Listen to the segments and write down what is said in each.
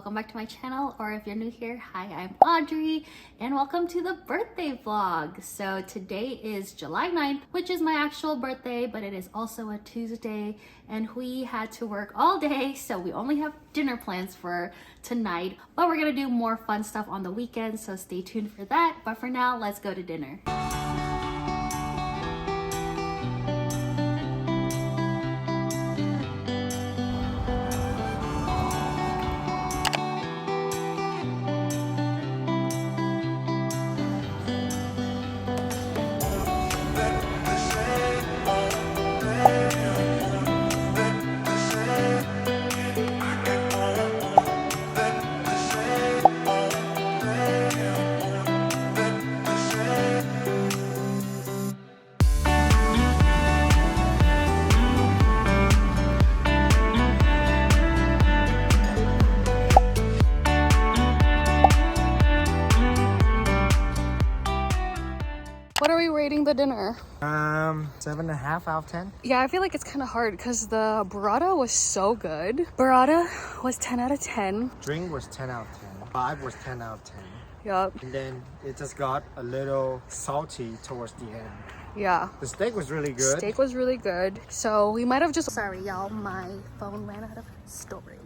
welcome back to my channel, or if you're new here, hi, I'm Audrey and welcome to the birthday vlog. So today is July 9th, which is my actual birthday, but it is also a Tuesday and we had to work all day, so we only have dinner plans for tonight, but we're gonna do more fun stuff on the weekend, so stay tuned for that. But for now, let's go to dinner. What are we rating the dinner? 7.5 out of 10. Yeah, I feel like it's kind of hard because the burrata was so good. Burrata was 10 out of 10. Drink was 10 out of 10. Vibe was 10 out of 10. Yup. And then it just got a little salty towards the end. Yeah. The steak was really good. Steak was really good. So we might have just... Sorry, y'all. My phone ran out of storage.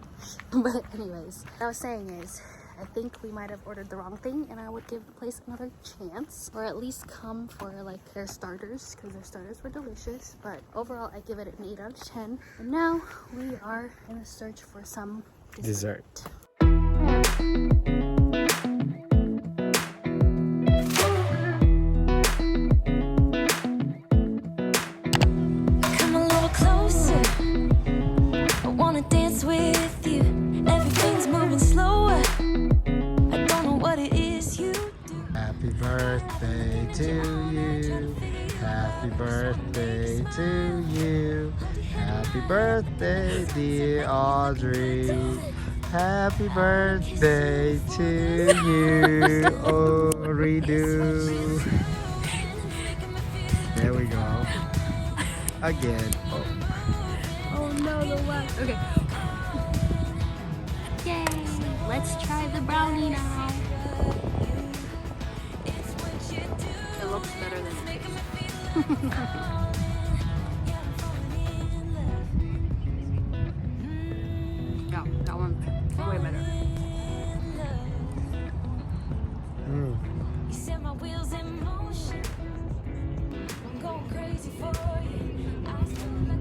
But anyways, what I was saying is, I think we might have ordered the wrong thing and I would give the place another chance, or at least come for like their starters, because their starters were delicious. But overall, I give it an 8 out of 10. And now we are in a search for some dessert. Come a little closer, I wanna dance with you. Everything's moving slower, I don't know what it is you do. Happy birthday to you. Happy birthday to you. Happy birthday, dear Audrey. Happy birthday to you, Audrey. There we go. Again. Oh no, the wax. Okay. Yay! Let's try the brownie now. It looks better than it tastes. Yeah, that one's way better. You set my wheels in motion, I'm going crazy for you. I still like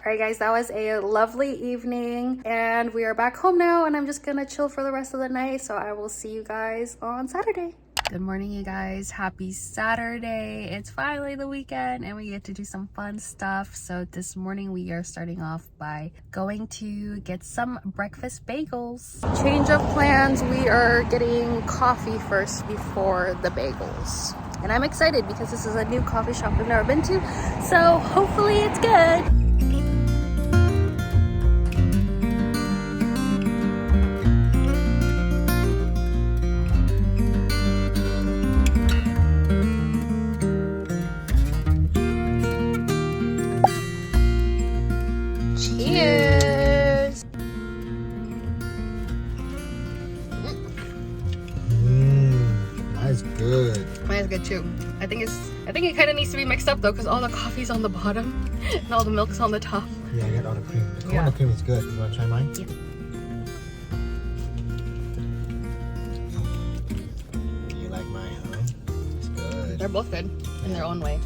Alright guys, that was a lovely evening and we are back home now and I'm just gonna chill for the rest of the night, so I will see you guys on Saturday. Good morning you guys, happy Saturday. It's finally the weekend and we get to do some fun stuff. So this morning we are starting off by going to get some breakfast bagels. Change of plans, we are getting coffee first before the bagels. And I'm excited because this is a new coffee shop I've never been to, so hopefully it's good. Cheers! That's good. Mine's good too. I think it kind of needs to be mixed up though, because all the coffee's on the bottom and all the milk's on the top. Yeah, I got all the cream. The Yeah. cream is good. You want to try mine? Yeah. You like mine, huh? It's good. They're both good in their own way.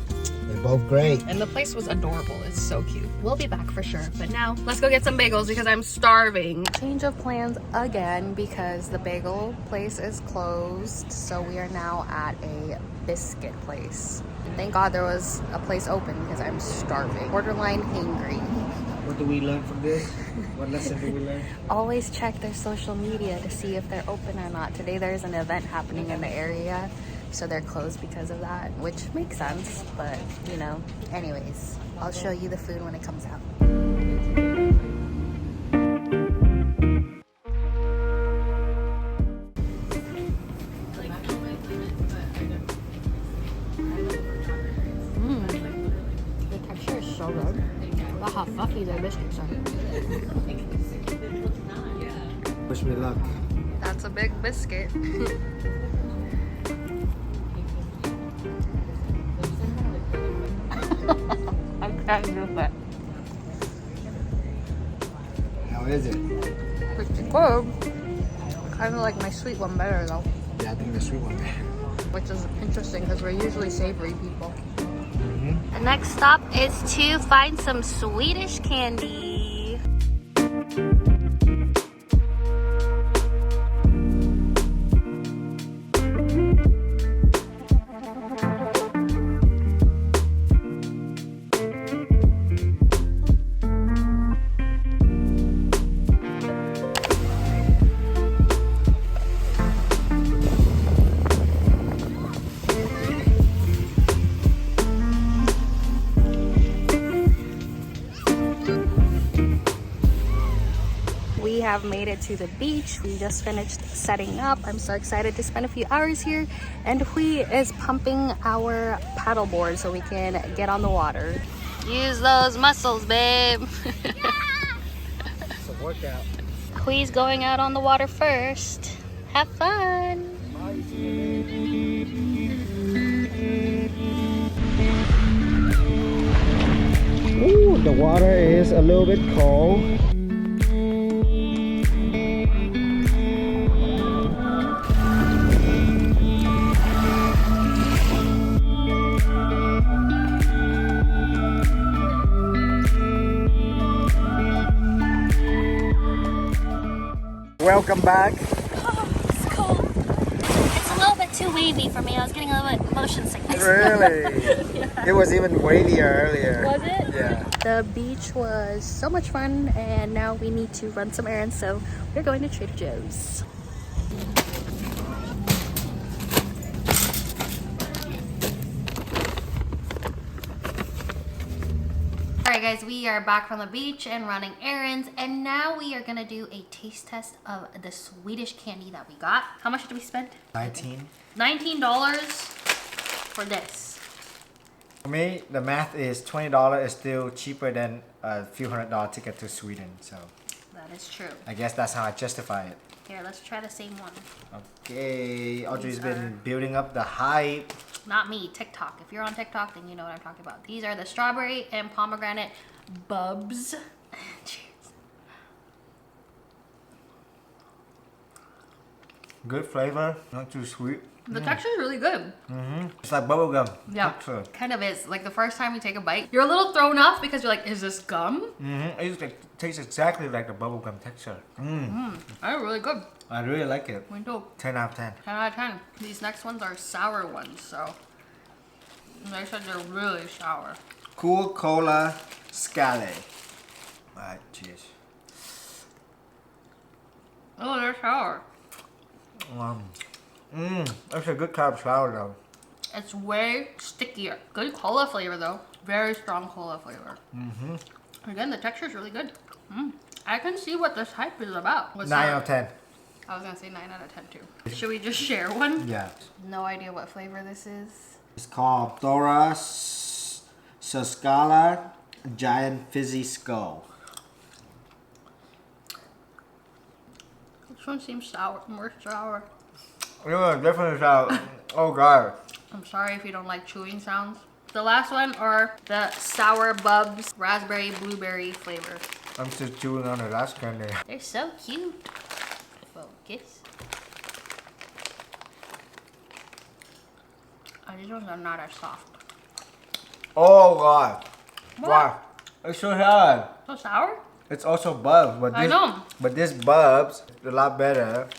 They're both great. And the place was adorable. It's so cute. We'll be back for sure. But now let's go get some bagels because I'm starving. Change of plans again because the bagel place is closed. So we are now at a biscuit place. Thank God there was a place open because I'm starving. Borderline hangry. What do we learn from this? What lesson do we learn? Always check their social media to see if they're open or not. Today there's an event happening in the area, so they're closed because of that, which makes sense, but you know, anyways, I'll show you the food when it comes out. The texture is so good. Wow, how fluffy their biscuits are. Was Wish me luck. That's a big biscuit. I can't do that. How is it? Pretty good. Kind of like my sweet one better though. Yeah, I think the sweet one. Which is interesting because we're usually savory people. The next stop is to find some Swedish candy. We have made it to the beach. We just finished setting up. I'm so excited to spend a few hours here. And Hui is pumping our paddleboard so we can get on the water. Use those muscles, babe. It's a workout. Hui's going out on the water first. Have fun. Ooh, the water is a little bit cold. Welcome back. Oh, it's cold. It's a little bit too wavy for me. I was getting a little bit motion sickness. Really? Yeah. It was even wavier earlier. Was it? Yeah. The beach was so much fun and now we need to run some errands, so we're going to Trader Joe's. Alright guys, we are back from the beach and running errands, and now we are gonna do a taste test of the Swedish candy that we got. How much did we spend? 19. $19 for this. For me, the math is $20 is still cheaper than a few $100 ticket to Sweden. So That is true. I guess that's how I justify it. Here, let's try the same one. Okay, Audrey's These been are- building up the hype. Not me, TikTok. If you're on TikTok, then you know what I'm talking about. These are the strawberry and pomegranate bubs. Cheers. Good flavor, not too sweet. The texture is really good. It's like bubblegum. Yeah, texture. kind of is. Like the first time you take a bite, you're a little thrown off because you're like, is this gum? It tastes exactly like the bubblegum texture. They're really good. I really like it. Me too. 10 out of 10. 10 out of 10. These next ones are sour ones, so they said they're really sour. Cool Cola Scale. Alright, cheers. Oh, they're sour. That's a good kind of sour though. It's way stickier. Good cola flavor though. Very strong cola flavor. Again, the texture is really good. I can see what this hype is about. What's 9 that? out of 10. I was gonna say 9 out of 10 too. Should we just share one? Yeah. No idea what flavor this is. It's called Dora Soscala Giant Fizzy Skull. This one seems sour, more sour. Yeah, definitely sour. Oh god. I'm sorry if you don't like chewing sounds. The last one are the Sour Bubs raspberry blueberry flavor. I'm still chewing on the last candy. They're so cute. Focus. Oh, these ones are not as soft. Oh god. What? Wow. It's so sour. So sour? It's also bubs, but I know. But this bubs is a lot better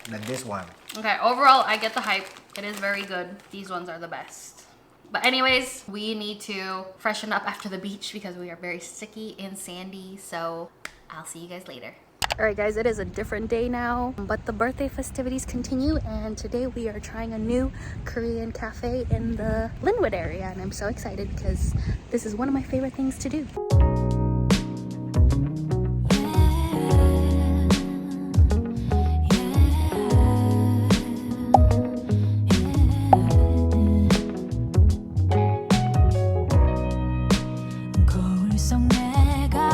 than this one. Okay, overall, I get the hype. It is very good. These ones are the best. But anyways, we need to freshen up after the beach because we are very sticky and sandy. So I'll see you guys later. All right, guys, it is a different day now, but the birthday festivities continue. And today we are trying a new Korean cafe in the Linwood area. And I'm so excited because this is one of my favorite things to do. 거울 속 내가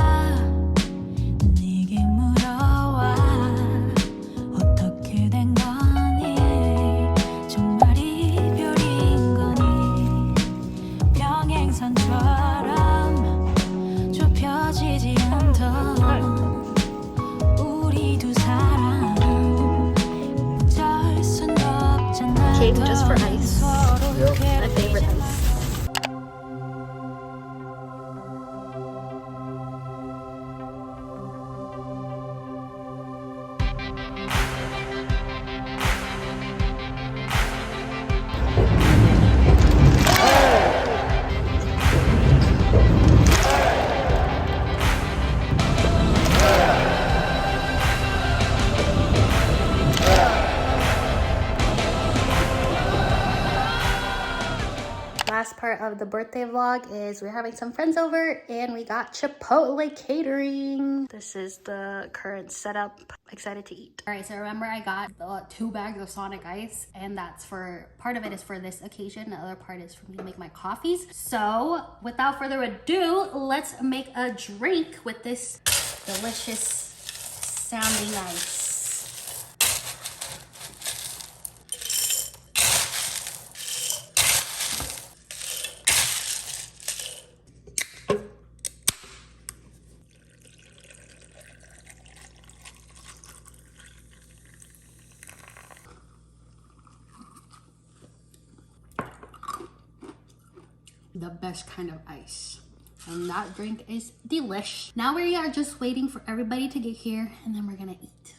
네게 물어와 last part of the birthday vlog is we're having some friends over and we got Chipotle catering. This is the current setup. Excited to eat. All right, so remember I got the 2 bags of Sonic Ice, and that's for, part of it is for this occasion, the other part is for me to make my coffees. So without further ado, let's make a drink with this delicious sounding ice. The best kind of ice, and that drink is delish. Now we are just waiting for everybody to get here and then we're gonna eat.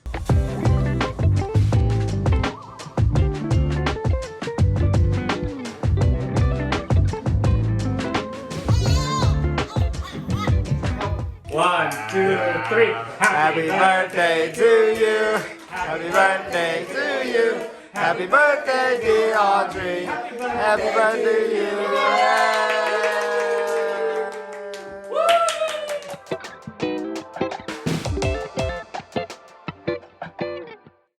One, two, three. Happy birthday to you. Happy birthday to you. Happy birthday, dear Audrey. Happy birthday to you.